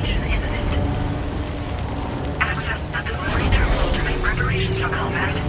Detonation imminent. Access the delivery terminal to make preparations for combat.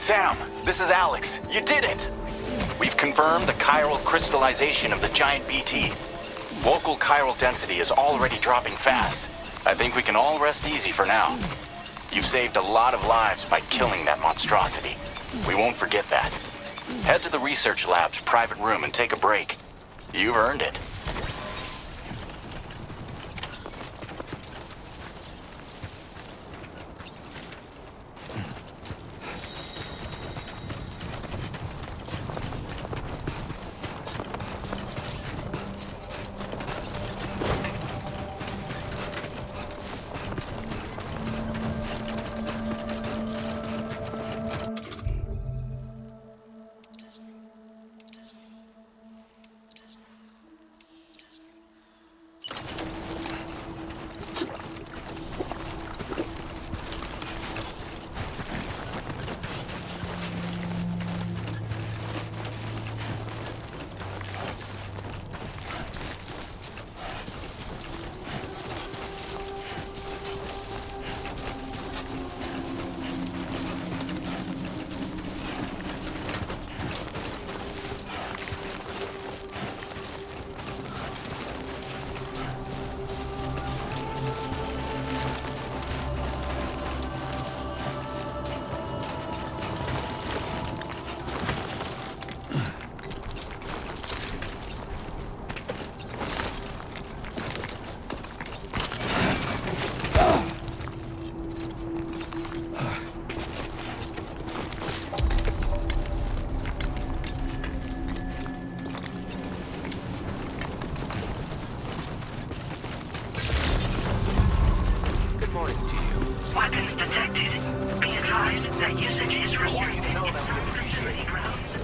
Sam, this is Alex. You did it! We've confirmed the chiral crystallization of the giant BT. Local chiral density is already dropping fast. I think we can all rest easy for now. You've saved a lot of lives by killing that monstrosity. We won't forget that. Head to the research lab's private room and take a break. You've earned it. Weapons detected. Be advised that usage is restricted inside facility grounds.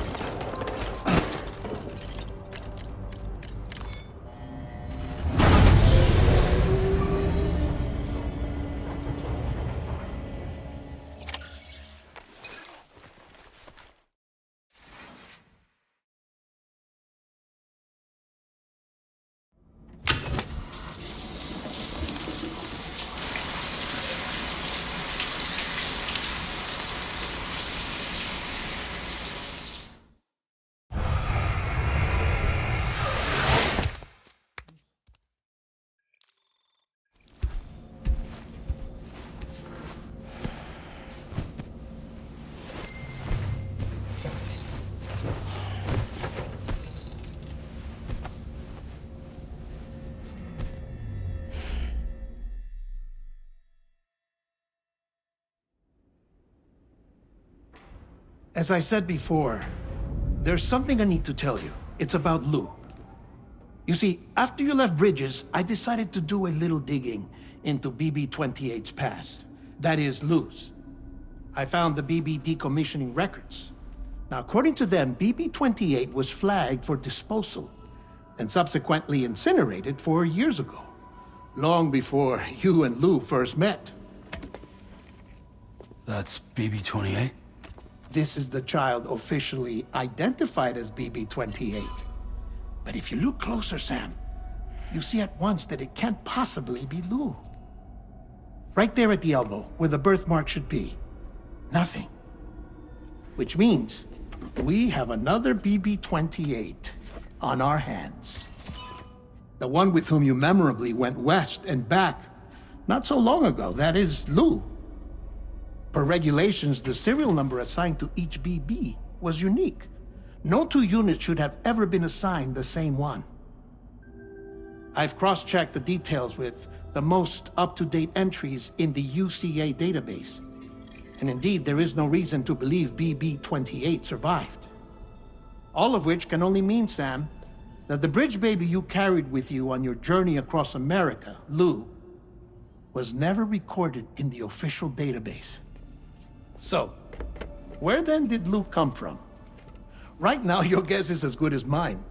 As I said before, there's something I need to tell you. It's about Lou. You see, after you left Bridges, I decided to do a little digging into BB-28's past. That is, Lou's. I found the BB decommissioning records. Now, according to them, BB-28 was flagged for disposal and subsequently incinerated 4 years ago, long before you and Lou first met. That's BB-28? This is the child officially identified as BB-28. But if you look closer, Sam, you see at once that it can't possibly be Lou. Right there at the elbow, where the birthmark should be. Nothing. Which means we have another BB-28 on our hands. The one with whom you memorably went west and back not so long ago, that is Lou. Per regulations, the serial number assigned to each BB was unique. No two units should have ever been assigned the same one. I've cross-checked the details with the most up-to-date entries in the UCA database. And indeed, there is no reason to believe BB-28 survived. All of which can only mean, Sam, that the bridge baby you carried with you on your journey across America, Lou, was never recorded in the official database. So, where then did Lou come from? Right now, your guess is as good as mine.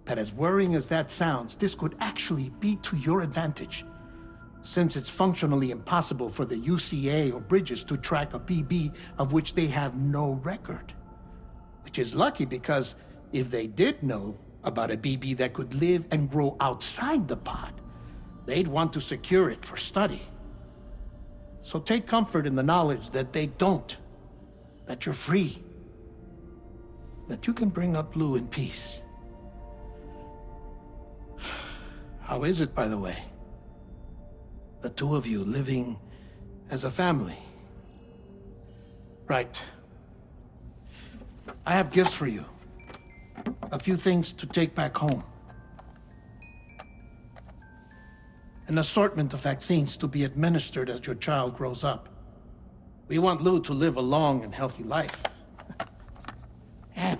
But as worrying as that sounds, this could actually be to your advantage, since it's functionally impossible for the UCA or Bridges to track a BB of which they have no record. Which is lucky because if they did know about a BB that could live and grow outside the pod, they'd want to secure it for study. So take comfort in the knowledge that they don't. that you're free, that you can bring up Lou in peace. How is it, by the way? The two of you living as a family. Right. I have gifts for you. A few things to take back home. An assortment of vaccines to be administered as your child grows up. We want Lou to live a long and healthy life. And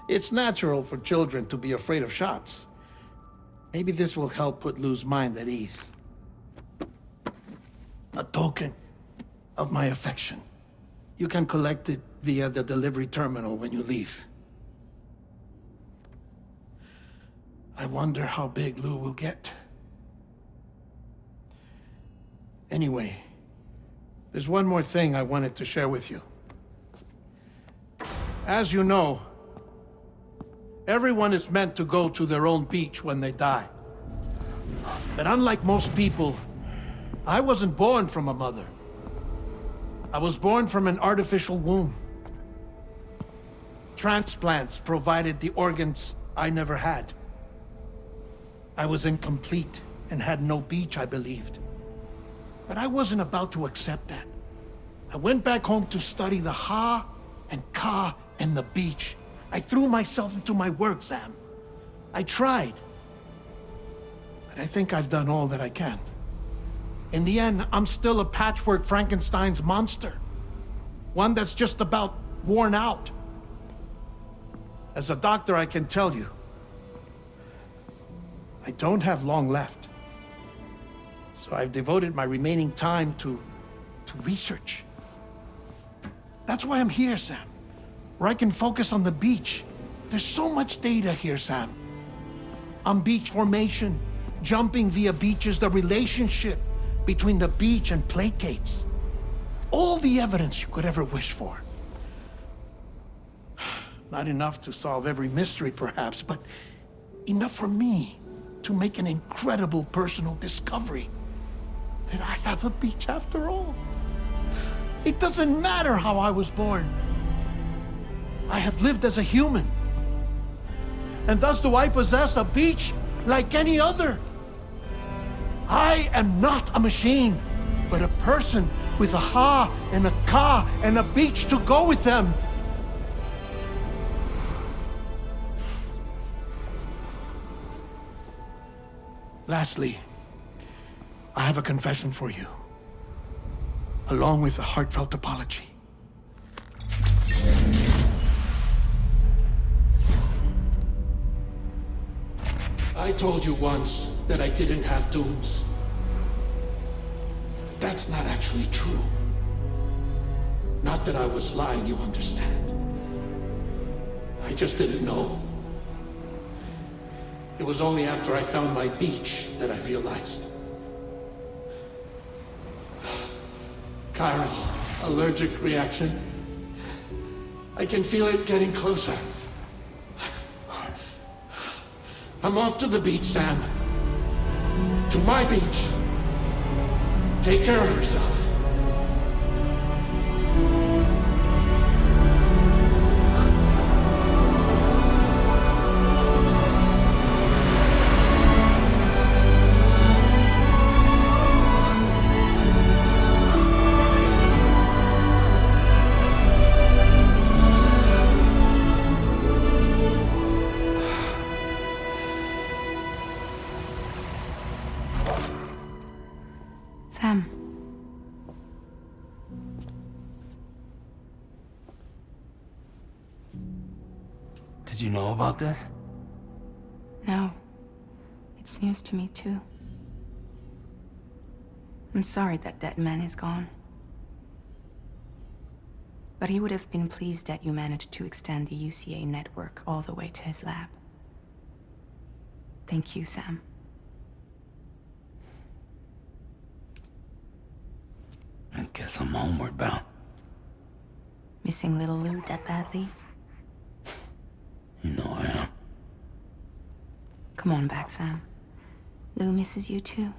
it's natural for children to be afraid of shots. Maybe this will help put Lou's mind at ease. A token of my affection. You can collect it via the delivery terminal when you leave. I wonder how big Lou will get. Anyway, there's one more thing I wanted to share with you. As you know, everyone is meant to go to their own beach when they die. But unlike most people, I wasn't born from a mother. I was born from an artificial womb. Transplants provided the organs I never had. I was incomplete and had no beach, I believed. But I wasn't about to accept that. I went back home to study the Ha and Ka and the beach. I threw myself into my work, Sam. I tried. But I think I've done all that I can. In the end, I'm still a patchwork Frankenstein's monster. One that's just about worn out. As a doctor, I can tell you, I don't have long left. So I've devoted my remaining time to research. That's why I'm here, Sam. Where I can focus on the beach. There's so much data here, Sam. On beach formation, jumping via beaches, the relationship between the beach and plate gates. All the evidence you could ever wish for. Not enough to solve every mystery, perhaps, but enough for me to make an incredible personal discovery. That I have a beach after all. It doesn't matter how I was born. I have lived as a human. And thus do I possess a beach like any other. I am not a machine, but a person with a Ha and a Ka and a beach to go with them. Lastly, I have a confession for you, along with a heartfelt apology. I told you once that I didn't have dooms. But that's not actually true. Not that I was lying, you understand. I just didn't know. It was only after I found my beach that I realized. Chiral allergic reaction. I can feel it getting closer. I'm off to the beach, Sam. To my beach. Take care of yourself. Sam. Did you know about this? No. It's news to me, too. I'm sorry that that man is gone. But he would have been pleased that you managed to extend the UCA network all the way to his lab. Thank you, Sam. I guess I'm homeward bound. Missing little Lou that badly? You know I am. Come on back, Sam. Lou misses you too.